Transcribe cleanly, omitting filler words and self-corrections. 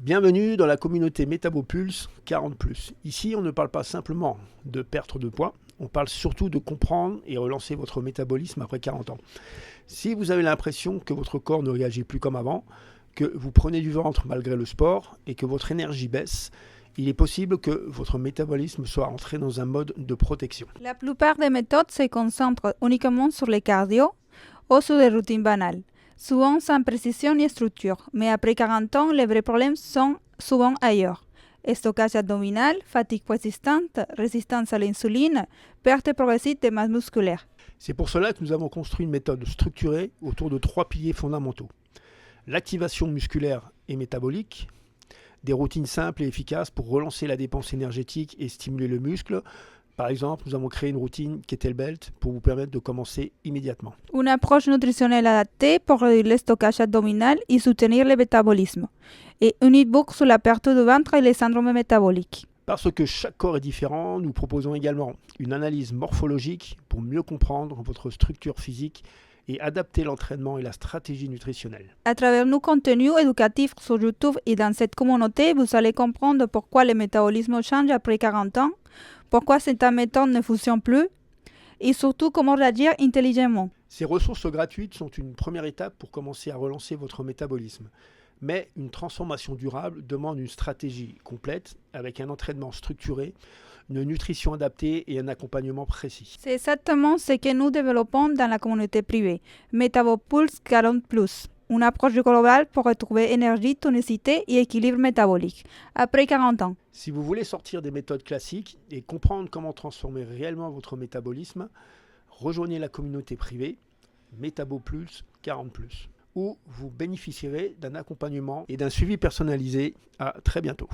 Bienvenue dans la communauté Métabopulse 40+. Ici, on ne parle pas simplement de perte de poids, on parle surtout de comprendre et relancer votre métabolisme après 40 ans. Si vous avez l'impression que votre corps ne réagit plus comme avant, que vous prenez du ventre malgré le sport et que votre énergie baisse, il est possible que votre métabolisme soit entré dans un mode de protection. La plupart des méthodes se concentrent uniquement sur le cardio ou sur des routines banales, souvent sans précision ni structure, mais après 40 ans, les vrais problèmes sont souvent ailleurs. Stockage abdominal, fatigue persistante, résistance à l'insuline, perte progressive de masse musculaire. C'est pour cela que nous avons construit une méthode structurée autour de 3 piliers fondamentaux. L'activation musculaire et métabolique, des routines simples et efficaces pour relancer la dépense énergétique et stimuler le muscle. Par exemple, nous avons créé une routine kettlebell pour vous permettre de commencer immédiatement. Une approche nutritionnelle adaptée pour réduire le stockage abdominal et soutenir le métabolisme. Et un e-book sur la perte de ventre et les syndromes métaboliques. Parce que chaque corps est différent, nous proposons également une analyse morphologique pour mieux comprendre votre structure physique et adapter l'entraînement et la stratégie nutritionnelle. À travers nos contenus éducatifs sur YouTube et dans cette communauté, vous allez comprendre pourquoi le métabolisme change après 40 ans, pourquoi cette méthode ne fonctionne plus et surtout comment réagir intelligemment. Ces ressources gratuites sont une première étape pour commencer à relancer votre métabolisme. Mais une transformation durable demande une stratégie complète avec un entraînement structuré, une nutrition adaptée et un accompagnement précis. C'est exactement ce que nous développons dans la communauté privée, Métabopulse 40+, une approche globale pour retrouver énergie, tonicité et équilibre métabolique après 40 ans. Si vous voulez sortir des méthodes classiques et comprendre comment transformer réellement votre métabolisme, rejoignez la communauté privée Métabopulse 40+, où vous bénéficierez d'un accompagnement et d'un suivi personnalisé. À très bientôt.